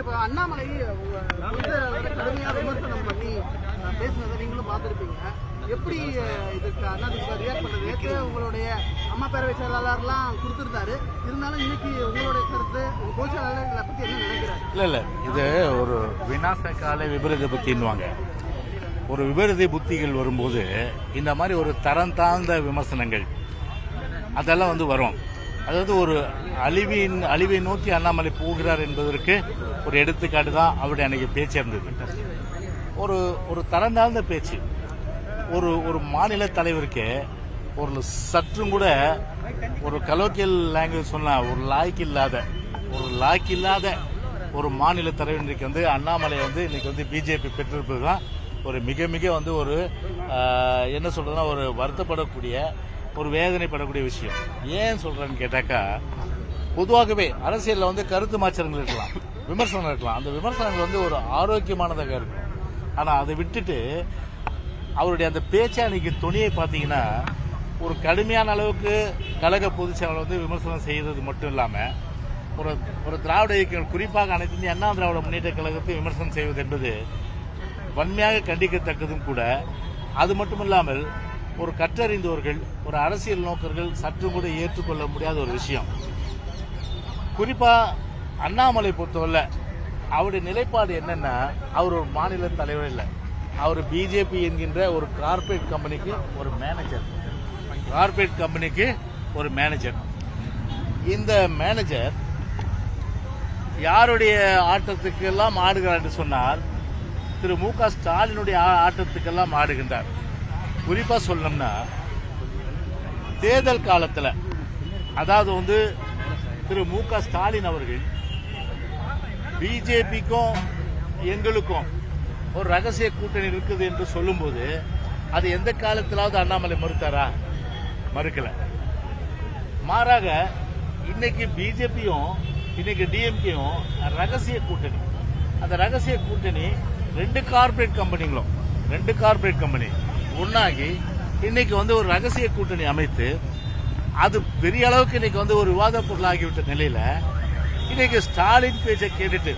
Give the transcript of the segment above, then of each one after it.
இப்போ அண்ணாமலை கடுமையாக விமர்சனம் பண்ணி பேசினதை நீங்களும் பார்த்துருப்பீங்க. எப்படி இதுக்கு அதிமுக ரியாக்ட் பண்ணுறது? நேற்று உங்களுடைய அம்மா பேரவை செயலாளர்லாம் கொடுத்துருந்தாரு. இருந்தாலும் இன்னைக்கு உங்களுடைய கருத்து, உங்கள் பொதுச் செயலாளர் இதை பற்றி என்ன நினைக்கிறாரு? இல்லை இது ஒரு விநாசகால விபரீத புத்தின்னுவாங்க. ஒரு விபரீத புத்திகள் வரும்போது இந்த மாதிரி ஒரு தரம் தாழ்ந்த விமர்சனங்கள் அதெல்லாம் வரும். அதாவது ஒரு அழிவை நோக்கி அண்ணாமலை போகிறார் என்பதற்கு ஒரு எடுத்துக்காட்டு தான் அவருடைய அன்னைக்கு பேச்சு இருந்தது. ஒரு தரம் தாழ்ந்த பேச்சு. ஒரு மாநில தலைவருக்கு ஒரு சற்றும் கூட ஒரு கலோக்கியல் லாங்குவேஜ் சொன்னா ஒரு லாய்க்கு இல்லாத ஒரு மாநில தலைவர் இன்றைக்கு அண்ணாமலை இன்னைக்கு பிஜேபி பெற்றிருப்பது தான் ஒரு மிக மிக ஒரு என்ன சொல்றதுன்னா ஒரு வருத்தப்படக்கூடிய ஒரு வேதனைப்படக்கூடிய விஷயம். ஏன் சொல்றேன்னு கேட்டாக்கா, பொதுவாகவே அரசியலில் கருத்து மாற்றங்கள் இருக்கலாம், விமர்சனம் இருக்கலாம். அந்த விமர்சனங்கள் ஒரு ஆரோக்கியமானதாக இருக்கும். ஆனால் அதை விட்டுட்டு அவருடைய அந்த பேச்சை அன்னைக்கு துணியை பார்த்தீங்கன்னா ஒரு கடுமையான அளவுக்கு கழக பொதுச் செயலாளர் விமர்சனம் செய்தது மட்டும் இல்லாமல் ஒரு திராவிட இயக்கம், குறிப்பாக அனைத்து இந்திய அண்ணா திராவிட முன்னேற்ற கழகத்தை விமர்சனம் செய்வது என்பது வன்மையாக கண்டிக்கத்தக்கதும் கூட. அது மட்டுமில்லாமல் ஒரு கற்றறிந்தவர்கள், ஒரு அரசியல் நோக்கர்கள் சற்றும் கூட ஏற்றுக்கொள்ள முடியாத ஒரு விஷயம். குறிப்பா அண்ணாமலை பொறுத்தவரை அவருடைய நிலைப்பாடு என்னன்னா, அவர் ஒரு மாநில தலைவர் இல்லை, அவர் பிஜேபி என்கின்ற ஒரு கார்பரேட் கம்பெனிக்கு ஒரு மேனேஜர். இந்த மேனேஜர் யாருடைய ஆட்டத்துக்கெல்லாம் ஆடுகிறார் என்று சொன்னால் திரு மு.க. ஸ்டாலினுடைய ஆட்டத்துக்கெல்லாம் ஆடுகின்றார். குறிப்பா சொல்லணும்னா தேர்தல் காலத்தில், அதாவது திரு மு.க. ஸ்டாலின் அவர்கள் பிஜேபிக்கும் எங்களுக்கும் ஒரு ரகசிய கூட்டணி இருக்குது என்று சொல்லும்போது அது எந்த காலத்திலாவது அண்ணாமலை மறுக்கல. மாறாக இன்னைக்கு பிஜேபியும் இன்னைக்கு டிஎம்கேயும் ரகசிய கூட்டணி. அந்த ரகசிய கூட்டணி ரெண்டு கார்பரேட் கம்பெனி ஒன்னாகி இன்னைக்கு ஒரு ரகசிய கூட்டணி அமைத்து அது பெரிய அளவுக்கு இன்னைக்கு ஒரு விவாத பொருளாகிவிட்ட நிலையில இன்னைக்கு ஸ்டாலின் பேச்சை கேட்டுட்டு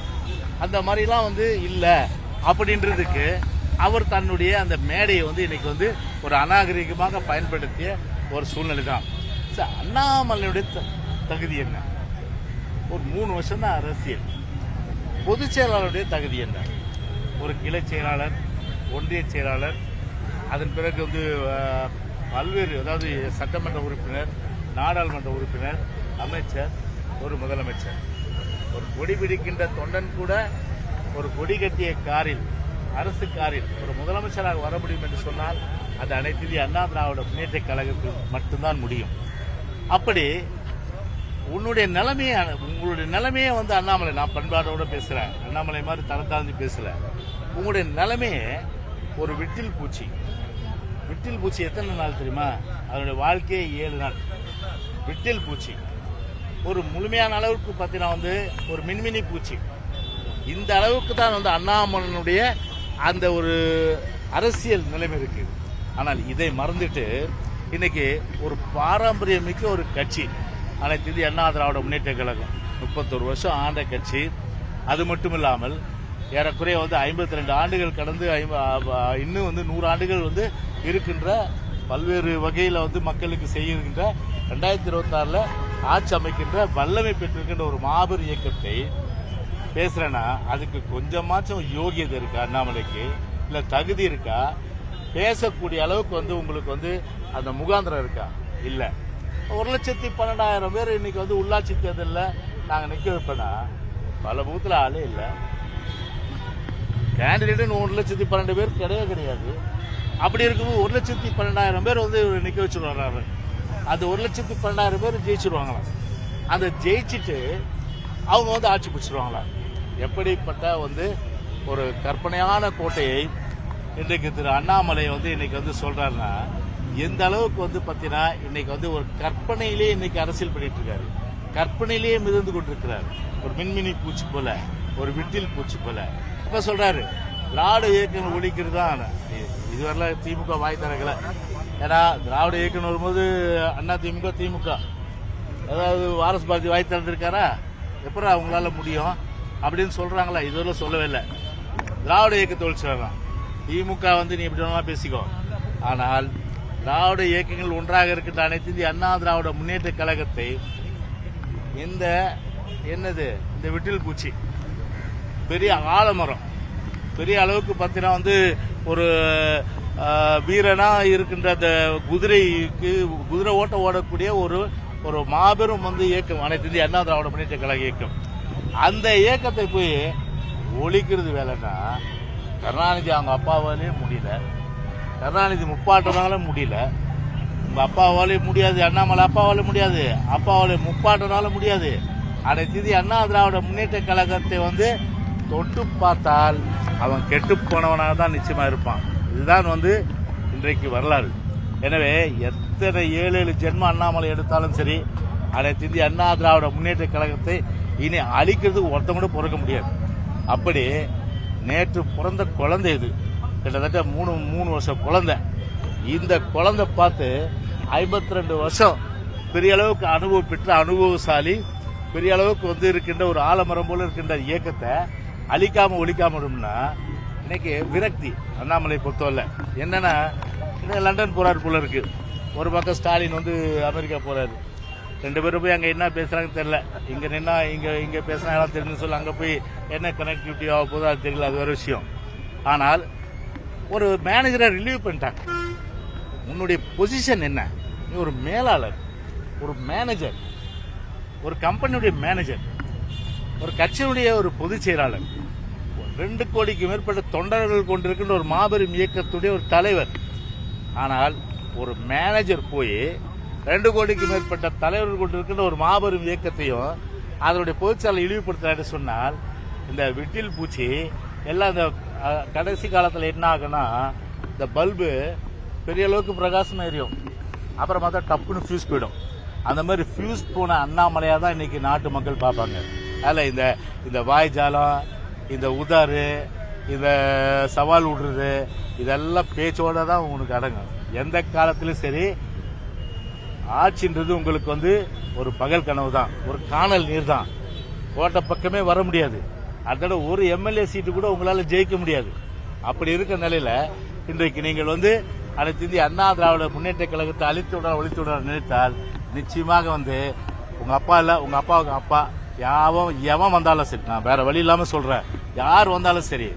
அந்த மாதிரிலாம் இல்ல அப்படின்றதுக்கு அவர் தன்னுடைய அந்த மேடையை இன்னைக்கு ஒரு அநாகரிகமாக பயன்படுத்திய ஒரு சூழ்நிலை தான். அண்ணாமலையுடைய தகுதி என்ன? ஒரு 3 வருஷம் தான் அரசியல். பொதுச் செயலாளருடைய தகுதி என்ன? ஒரு கிளை செயலாளர், ஒன்றிய செயலாளர், அதன் பிறகு பல்வேறு, அதாவது சட்டமன்ற உறுப்பினர், நாடாளுமன்ற உறுப்பினர், அமைச்சர், ஒரு முதலமைச்சர். ஒரு கொடி பிடிக்கின்ற தொண்டன் கூட ஒரு கொடி கட்டிய காரில், அரசு காரில் ஒரு முதலமைச்சராக வர முடியும் என்று சொன்னால் அது அனைத்து இந்திய அண்ணா திராவிட முன்னேற்ற கழகத்தில் மட்டும்தான் முடியும். அப்படி உங்களுடைய நிலைமையே அண்ணாமலை, நான் பண்பாடோட பேசுறேன், அண்ணாமலை மாதிரி தரம் தாழ்ந்து பேசல. உங்களுடைய நிலைமையே ஒரு விட்டில் பூச்சி எத்தனை நாள் தெரியுமா? அதனுடைய வாழ்க்கையே 7 நாள். விட்டில் பூச்சி ஒரு முழுமையான அளவுக்கு பார்த்தீங்கன்னா ஒரு மின்மினி பூச்சி. இந்த அளவுக்கு தான் அண்ணாமலையினுடைய அந்த ஒரு அரசியல் நிலைமை இருக்கு. ஆனால் இதை மறந்துட்டு இன்னைக்கு ஒரு பாரம்பரியமிக்க ஒரு கட்சி அனைத்து இந்திய அண்ணா திராவிட முன்னேற்ற கழகம் 31 வருஷம் ஆண்ட கட்சி. அது மட்டும் இல்லாமல் ஏறக்குறைய 52 ஆண்டுகள் கடந்து இன்னும் 100 ஆண்டுகள் இருக்கின்ற பல்வேறு வகையில் மக்களுக்கு செய்கின்ற 2026 ஆட்சி அமைக்கின்ற வல்லமை பெற்றிருக்கின்ற ஒரு மாபெரும் இயக்கத்தை பேசுறேன்னா அதுக்கு கொஞ்சமாச்சும் யோகியதை இருக்கா அண்ணாமலைக்கு? இல்ல தகுதி இருக்கா? பேசக்கூடிய அளவுக்கு உங்களுக்கு அந்த முகாந்திரம் இருக்கா? இல்ல. 1,12,000 பேர் இன்னைக்கு உள்ளாட்சி தேர்தலில் நாங்க நிக்க வைப்பேன்னா பல பூத்துல ஆளே இல்ல. கேண்டிடேட் 1,12,000 பேர் கிடையாது. அப்படி இருக்கும்போது 1,12,000 பேர் நிக்க வச்சுருவாங்க. அந்த 1,12,000 பேர் ஜெயிச்சிருவாங்களாம். அந்த ஜெயிச்சுட்டு அவங்க ஆட்சி பிடிச்சிருவாங்களா? எப்படிப்பட்ட ஒரு கற்பனையான கோட்டையை இன்றைக்கு திரு அண்ணாமலை இன்னைக்கு சொல்றாருன்னா எந்த அளவுக்கு பார்த்தீங்கன்னா இன்னைக்கு ஒரு கற்பனையிலேயே இன்னைக்கு அரசியல் பண்ணிட்டு இருக்காரு. கற்பனையிலேயே மிதந்து கொண்டிருக்கிறார். ஒரு மின்மினி பூச்சி போல, ஒரு விட்டில் பூச்சி போல. இப்ப சொல்றாரு திராவிட இயக்கம் ஒழிக்கிறது தான். இதுவரையில திமுக வாய் திறக்கல. ஏன்னா திராவிட இயக்கம் வரும்போது அண்ணா திமுக ஏதாவது வாரஸ் பாரதி வாய் திறந்திருக்காரா? எப்படி அவங்களால முடியும்? அப்படின்னு சொல்றாங்களா? இதுவரை சொல்லவே இல்லை. திராவிட இயக்கத்தை ஒழிச்சிடலாம். திமுக வந்து நீ எப்படி வேணாலும் பேசிக்கோ, ஆனால் திராவிட இயக்கங்கள் ஒன்றாக இருக்கின்ற அனைத்து இந்திய அண்ணா திராவிட முன்னேற்ற கழகத்தை இந்த விட்டில் பூச்சி பெரிய ஆலமரம், பெரிய அளவுக்கு பார்த்தீங்கன்னா வந்து ஒரு வீரனா இருக்கின்ற அந்த குதிரை ஓடக்கூடிய ஒரு மாபெரும் வந்து இயக்கம் அனைத்து இந்திய அண்ணா திராவிட முன்னேற்ற கழக இயக்கம். அந்த இயக்கத்தை போய் ஒழிக்கிறது வேலைன்னா கருணாநிதி அவங்க அப்பாவாலே முடியல, கருணாநிதி முப்பாட்டனால முடியல, உங்க அப்பாவாலே முடியாது, அண்ணாமலை அப்பாவாலே முடியாது, அப்பாவாலே முப்பாட்டனால முடியாது. அனைத்து இந்திய அண்ணா திராவிட முன்னேற்ற கழகத்தை வந்து தொட்டு பார்த்தால் அவன் கெட்டு போனவனாக தான் நிச்சயமா இருப்பான். இதுதான் வந்து இன்றைக்கு வரலாறு. எனவே எத்தனை 7 ஜென்ம அண்ணாமலை எடுத்தாலும் சரி, அனைத்து இந்திய அண்ணா திராவிட முன்னேற்ற கழகத்தை இனி அழிக்கிறதுக்கு ஒருத்தம் கூட பிறக்க முடியாது. அப்படி நேற்று பிறந்த குழந்தை இது, கிட்டத்தட்ட 3 வருஷம் குழந்தை. இந்த குழந்தை பார்த்து 52 வருஷம் பெரிய அளவுக்கு அனுபவம் பெற்ற அனுபவசாலி, பெரிய அளவுக்கு வந்து இருக்கின்ற ஒரு ஆலமரம் போல இருக்கின்ற இயக்கத்தை அழிக்காம ஒழிக்காம இன்னைக்கு விரக்தி. அண்ணாமலை பொறுத்தவரை என்னன்னா, லண்டன் போறாரு போல இருக்கு. ஒரு பக்கம் ஸ்டாலின் வந்து அமெரிக்கா போறாரு. 2 பேரும் போய் அங்க என்ன பேசுறாங்கன்னு தெரியல. இங்க நின்னா இங்க பேசுறாங்க தெரிஞ்சு சொல்லி அங்க போய் என்ன கனெக்டிவிட்டி ஆக போதோ அது தெரியல, அது வேற விஷயம். ஆனால் ஒரு மேனேஜரை ரிலீவ் பண்ணிட்டாங்க. உன்னுடைய பொசிஷன் என்ன? நீ ஒரு மேலாளர், ஒரு மேனேஜர், ஒரு கம்பெனியுடைய மேனேஜர், ஒரு கட்சியினுடைய ஒரு பொதுச் செயலாளர், 2 கோடிக்கு மேற்பட்ட தொண்டர்கள் கொண்டிருக்கின்ற ஒரு மாபெரும் இயக்கத்துடைய ஒரு தலைவர். ஆனால் ஒரு மேனேஜர் போய் 2 கோடிக்கு மேற்பட்ட தலைவர்கள் கொண்டிருக்கின்ற ஒரு மாபெரும் இயக்கத்தையும் அதனுடைய பொதுச்செயலாளர் இழிவுபடுத்த சொன்னால், இந்த விட்டில் பூச்சி எல்லாம் இந்த கடைசி காலத்தில் என்ன ஆகுன்னா, இந்த பல்பு பெரிய அளவுக்கு பிரகாசம் எரியும், அப்புறம் பார்த்தா டப்புன்னு ஃபியூஸ் போயிடும். அந்த மாதிரி ஃபியூஸ் போன அண்ணாமலையா தான் இன்னைக்கு நாட்டு மக்கள் பார்ப்பாங்க. அதில் இந்த வாய்ஜாலம், இந்த உதாறு, இந்த சவால் விடுறது, இதெல்லாம் பேச்சோட தான் உங்களுக்கு அடங்கும். எந்த காலத்திலும் சரி, ஆட்சின்றது உங்களுக்கு வந்து ஒரு பகல் கனவு தான், ஒரு காணல் நீர் தான். கோட்டை பக்கமே வர முடியாது. அதோட ஒரு எம்எல்ஏ சீட்டு கூட உங்களால ஜெயிக்க முடியாது. அப்படி இருக்க நிலையில இன்றைக்கு நீங்கள் வந்து அனைத்து இந்திய அண்ணா திராவிட முன்னேற்ற கழகத்தை ஒழித்து விட நினைத்தால் நிச்சயமாக வந்து உங்க அப்பா இல்ல, உங்க அப்பாவுக்கு அப்பா எவன் வந்தாலும் சரி, நான் வேற வழி இல்லாம சொல்றேன், யார் வந்தாலும் சரி,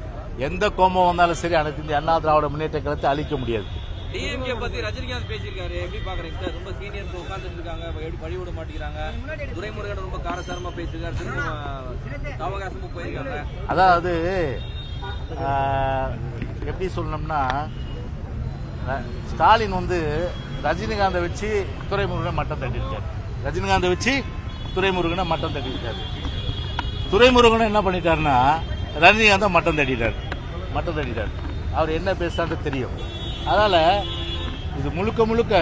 எந்த கோம்பம் வந்தாலும் சரி, அனைத்து இந்திய அண்ணா திராவிட முன்னேற்ற கழகத்தை அழிக்க முடியாது. டிஎம்கே பத்தி ரஜினிகாந்த் பேசியிருக்காரு, எப்படி பாக்குறீங்க சார்? ரொம்ப சீனியர் உட்கார்ந்துட்டு இருக்காங்க, வழி விட மாட்டேங்கிறாங்க. துரைமுருகன் ரொம்ப காரசாரமா பேசியிருக்காரு, திரும்ப அவகாசமும் போயிருக்காங்க. அதாவது எப்படி சொல்லணும்னா, ஸ்டாலின் வந்து ரஜினிகாந்தை வச்சு துரைமுருகனை மட்டம் தட்டிருக்காரு, ரஜினிகாந்தை வச்சு துரைமுருகனை மட்டம் தட்டிருக்காரு. துரைமுருகனை என்ன பண்ணிட்டாருன்னா ரஜினிகாந்தை மட்டம் தட்டிட்டார். அவர் என்ன பேசுறாரு தெரியும். அதனால இது முழுக்க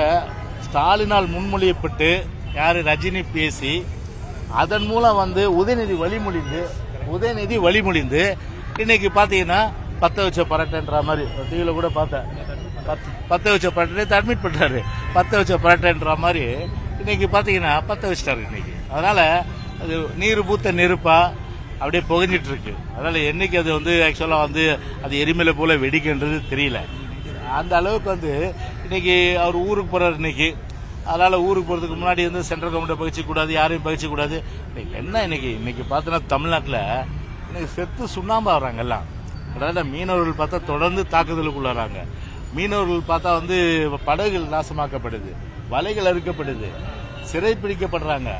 ஸ்டாலினால் முன்மொழியப்பட்டு யாரு ரஜினி பேசி அதன் மூலம் வந்து உதயநிதி வழிமொழிந்து இன்னைக்கு பாத்தீங்கன்னா பத்த வச்ச பரட்டன்ற மாதிரி டிவியில கூட பார்த்தேன். பத்த வச்ச பரட்டை அட்மிட் பண்றாரு, பத்த வச்ச பரட்டன்ற மாதிரி இன்னைக்கு பாத்தீங்கன்னா பத்த வச்சிட்டாரு இன்னைக்கு. அதனால அது நீர் பூத்த நெருப்பா அப்படியே புகஞ்சிட்டு இருக்கு. அதனால என்னைக்கு அது வந்து ஆக்சுவலா வந்து அது எரிமலை போல வெடிக்கின்றது தெரியல. அந்த அளவுக்கு வந்து இன்னைக்கு அவர் ஊருக்கு போறாரு இன்னைக்கு. அதனால ஊருக்கு போறதுக்கு முன்னாடி வந்து சென்ட்ரல் கவர்மெண்ட் பகிச்சு கூடாது, யாரையும் பகிச்சு கூடாது. என்ன இன்னைக்கு பார்த்தோன்னா தமிழ்நாட்டில் இன்னைக்கு செத்து சுண்ணாம்பா வர்றாங்க எல்லாம். அதாவது மீனவர்கள் பார்த்தா தொடர்ந்து தாக்குதலுக்குள்ளாராங்க. மீனவர்கள் பார்த்தா வந்து படகுகள் நாசமாக்கப்படுது, வலைகள் அறுக்கப்படுது, சிறை பிடிக்கப்படுறாங்க.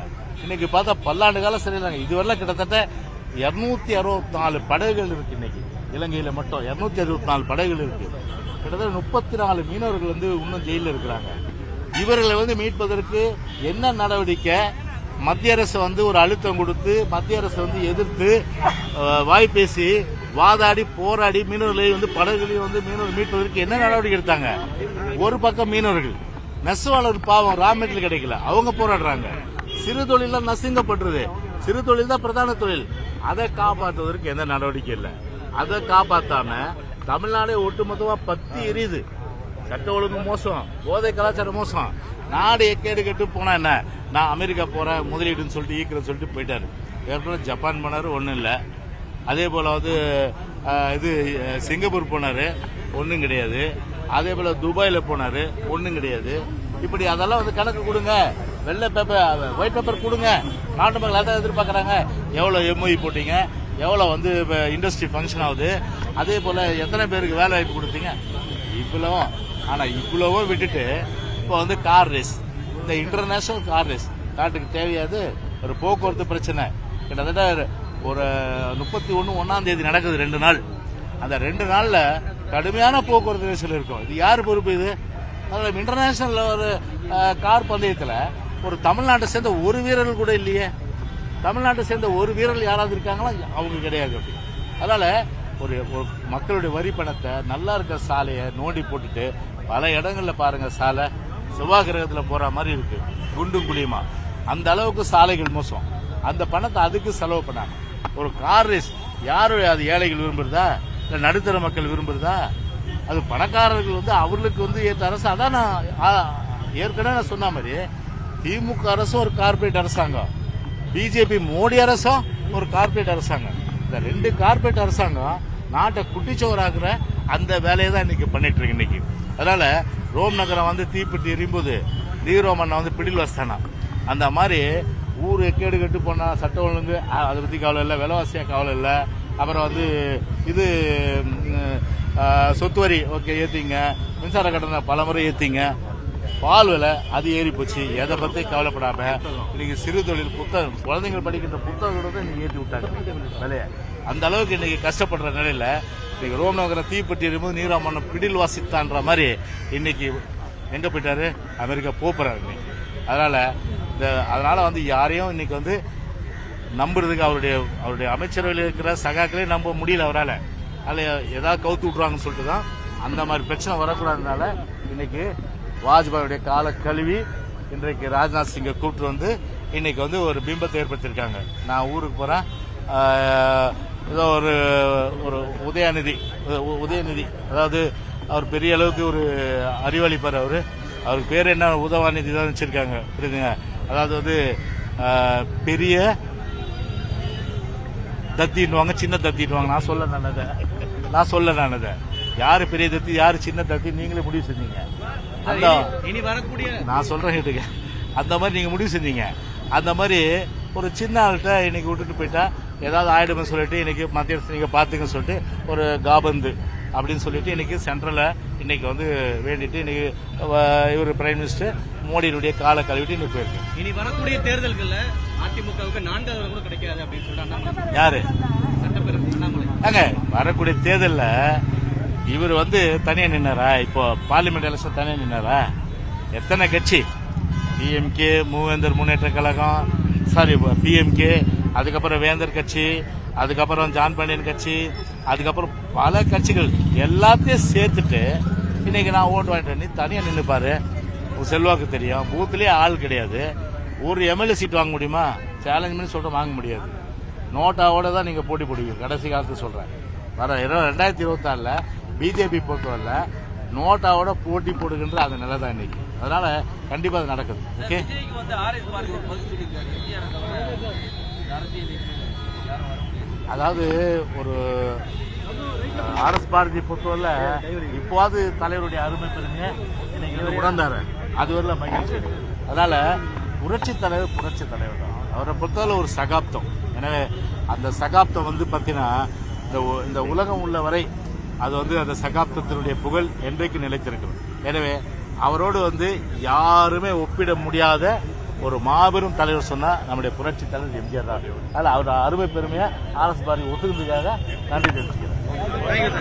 இன்னைக்கு பார்த்தா பல்லாண்டு காலம் சிறையிலாங்க. இதுவரைலாம் கிட்டத்தட்ட 264 படகுகள் இருக்கு. இன்னைக்கு இலங்கையில மட்டும் 264 படகுகள் இருக்கு. கிட்டத்தட்ட 34 மீனவர்கள் வந்து இன்னும் ஜெயிலில் இருக்கிறாங்க. இவர்களை வந்து மீட்பதற்கு என்ன நடவடிக்கை? மத்திய அரசு வந்து ஒரு அழுத்தம் கொடுத்து மத்திய அரசு வந்து எதிர்த்து வாய் பேசி வாதாடி போராடி மீனவர்களை வந்து படகுகளையும் வந்து மீனவர்கள் மீட்பதற்கு என்ன நடவடிக்கை எடுத்தாங்க? ஒரு பக்கம் மீனவர்கள் நெசவாளர் பாவம் ரா மெட்டீரியல் கிடைக்கல, அவங்க போராடுறாங்க. சிறு தொழில் நசுங்கப்படுறது, சிறு தொழில் தான் பிரதான தொழில். அதை காப்பாற்றுவதற்கு எந்த நடவடிக்கை இல்லை. அதை காப்பாற்றாம தமிழ்நாடே ஒட்டுமொத்தமா பத்தி எரியுது. சட்ட ஒழுங்கு மோசம், போதை கலாச்சாரம் மோசம், நாடு எக்கேடு கெட்டு போனா என்ன? நான் அமெரிக்கா போறேன் முதலீடுன்னு சொல்லிட்டு ஈக்கிறேன்னு சொல்லிட்டு போயிட்டாரு. ஏற்கனவே ஜப்பான் போனாரு, ஒன்றும் இல்லை. அதே போல வந்து இது சிங்கப்பூர் போனாரு, ஒன்றும் கிடையாது. அதே போல துபாயில் போனாரு, ஒன்றும் கிடையாது. இப்படி அதெல்லாம் வந்து கணக்கு கொடுங்க, வெள்ளை பேப்பர் ஒயிட் பேப்பர் கொடுங்க. நாட்டு மக்கள் அதான் எதிர்பார்க்கறாங்க. எவ்வளவு எம்ஓஇ போட்டீங்க, எவ்வளவு வந்து இண்டஸ்ட்ரி ஃபங்க்ஷன் ஆகுது, அதே போல எத்தனை பேருக்கு வேலை வாய்ப்பு கொடுத்தீங்க, இவ்வளவும். ஆனா இவ்வளவும் விட்டுட்டு இப்போ வந்து கார் ரேஸ், இந்த இன்டர்நேஷனல் கார் ரேஸ் நாட்டுக்கு தேவையாது. ஒரு போக்குவரத்து பிரச்சனை கிட்டத்தட்ட ஒரு 31 நடக்குது, 2 நாள். அந்த 2 நாள்ல கடுமையான போக்குவரத்து நெரிசல் இருக்கும். இது யாரு பொறுப்பு? இது இன்டர்நேஷனல் ஒரு கார் பந்தயத்தில் ஒரு தமிழ்நாட்டை சேர்ந்த ஒரு வீரர்கள் கூட இல்லையே. தமிழ்நாட்டை சேர்ந்த ஒரு வீரர்கள் யாராவது இருக்காங்களா? அவங்க கிடையாது. அப்படி அதனால ஒரு மக்களுடைய வரி பணத்தை, நல்லா இருக்க சாலையை நோண்டி போட்டுட்டு பல இடங்கள்ல பாருங்க, சாலை செவ்வாய் கிரகத்தில் போற மாதிரி இருக்கு, குண்டும் குழியுமா. அந்த அளவுக்கு சாலைகள் மோசம். அந்த பணத்தை அதுக்கு செலவு பண்ணாங்க. ஒரு கார் ரேஸ் யாருடைய, அது ஏழைகள் விரும்புறதா இல்ல நடுத்தர மக்கள் விரும்புறதா? அது பணக்காரர்கள் வந்து அவர்களுக்கு வந்து ஏற்ற அரசு. அதான் நான் ஏற்கனவே நான் சொன்ன மாதிரி திமுக அரசும் ஒரு கார்பரேட் அரசாங்கம், பிஜேபி மோடி அரசும் ஒரு கார்பரேட் அரசாங்கம். இந்த 2 கார்பரேட் அரசாங்கம் நாட்டை குட்டிச்சோராக்குற அந்த வேலையை தான் இன்னைக்கு பண்ணிட்டு இருக்கு இன்னைக்கு. அதனால ரோம் நகரம் வந்து தீப்பெட்டி எரியும்போது நீரோ மண்ணை வந்து பிடில் வச்சானா, அந்த மாதிரி ஊரு கேடு கட்டு போனா சட்டம் ஒழுங்கு அதை பத்தி கவலை இல்லை, விலைவாசியா கவலை இல்லை. அப்புறம் வந்து இது சொத்து வரி ஓகே ஏத்திங்க, மின்சார கட்டணம் பல முறை ஏத்திங்க, பால் விலை அது ஏறி போச்சு, எதை பத்தி கவலைப்படாம இன்னைக்கு சிறு தொழில் புத்தகம், குழந்தைகள் படிக்கின்ற புத்தகங்களோட இன்னைக்கு ஏற்றி விட்டாங்க விலைய. அந்த அளவுக்கு இன்னைக்கு கஷ்டப்படுற நிலையில இன்னைக்கு ரோம் நகரம் தீப்பெட்டி எரியும்போது நீராமண்ணம் பிடில் வாசித்தான்ற மாதிரி இன்னைக்கு எங்க போயிட்டாரு? அமெரிக்கா போறாரு இன்னைக்கு. அதனால வந்து யாரையும் இன்னைக்கு வந்து நம்புறதுக்கு அவருடைய அமைச்சரவையில் இருக்கிற சகாக்களே நம்ப முடியல அவரால். அதில் ஏதாவது கவுத்து விட்டுருவாங்கன்னு சொல்லிட்டு தான் அந்த மாதிரி பிரச்சனை வரக்கூடாதுனால இன்னைக்கு வாஜ்பாயுடைய கால கழுவி இன்றைக்கு ராஜ்நாத் சிங்கை கூப்பிட்டு வந்து இன்னைக்கு வந்து ஒரு பிம்பத்தை ஏற்படுத்தியிருக்காங்க. நான் ஊருக்கு போறேன், ஏதோ ஒரு உதயநிதி, அதாவது அவர் பெரிய அளவுக்கு ஒரு அறிவாளிப்பார். அவருக்கு பேர் என்ன, உதவாநிதி தான் வச்சிருக்காங்க, புரியுதுங்க? அதாவது வந்து பெரிய தத்தின்னுவாங்க, சின்ன தத்தின்னுவாங்க. நான் சொல்ல நல்லதை யாரு பெரிய தத்தி யாரு சின்ன தத்தி நீங்களே முடிவு செஞ்சீங்க. இனி வரக்கூடிய நான் சொல்றேன் கேட்டுங்க, அந்த மாதிரி நீங்க முடிவு செஞ்சீங்க. அந்த மாதிரி ஒரு சின்ன ஆள்கிட்ட இன்னைக்கு விட்டுட்டு போயிட்டா ஏதாவது ஆயிடுமே சொல்லிட்டு இன்னைக்கு மத்திய அரசு நீங்க பாத்துங்கன்னு சொல்லிட்டு ஒரு காபந்து அப்படின்னு சொல்லிட்டு இன்னைக்கு சென்ட்ரல்ல இன்னைக்கு வந்து வேண்டிட்டு இன்னைக்கு இவர் பிரைம் மினிஸ்டர் மோடியினுடைய காலை கழுவிட்டு இன்னைக்கு போயிருக்கு. இனி வரக்கூடிய தேர்தல்கள்ல அதிமுகவுக்கு 4வது கூட கிடைக்காது அப்படின்னு சொல்றாங்க. யாரு அங்க வரக்கூடிய தேர்தல்ல இவர் வந்து தனியா நின்னாரா? இப்போ பார்லிமெண்ட் எலெக்ஷன் தனியா நின்னாரா? எத்தனை கட்சி, டிஎம்கே, மூவேந்தர் முன்னேற்ற கழகம், பிஎம்கே, அதுக்கப்புறம் வேந்தர் கட்சி, அதுக்கப்புறம் ஜான் பாண்டியன் கட்சி, அதுக்கப்புறம் பல கட்சிகள் எல்லாத்தையும் சேர்த்துட்டு இன்னைக்கு நான் ஓட்டு வாங்கிட்டேன். நீ தனியா நின்று பாரு, உன் செல்வாக்கு தெரியும். பூத்துலயே ஆள் கிடையாது. ஒரு எம்எல்ஏ சீட் வாங்க முடியுமா? சேலஞ்ச் பண்ணி சொல்ற வாங்க முடியாது. நோட்டாவோட தான் நீங்க போட்டி போடுவீங்க. கடைசி காலத்து சொல்றேன், வர 2026 பிஜேபி பொறுத்தவரை நோட்டாவோட போட்டி போடுகின்ற அந்த நிலை தான் இன்னைக்கு. அதனால கண்டிப்பா அது நடக்குது. ஓகே, அதாவது ஒரு ஆர்எஸ் பாரதி பொறுத்தவரை இப்போது தலைவருடைய அருமை பெருமையை இன்னைக்கு உணர்ந்தாரு. அது வரல மகிழ்ச்சி. அதனால புரட்சி தலைவர் தான். அவரை பொறுத்தவரை ஒரு சகாப்தம். எனவே அந்த சகாப்தம் வந்து பார்த்தீங்கன்னா இந்த உலகம் உள்ள வரை அது வந்து அந்த சகாப்தத்தினுடைய புகழ் என்றைக்கு நிலைத்திருக்கிறது. எனவே அவரோடு வந்து யாருமே ஒப்பிட முடியாத ஒரு மாபெரும் தலைவர் சொன்னா நம்முடைய புரட்சி தலைவர் எம்ஜிஆர் தான். அதனால அவரோட அருமை பெருமையை ஆர்எஸ் பாரதி ஒத்துக்கிறதுக்காக நன்றி தெரிவிச்சுக்கிறேன்.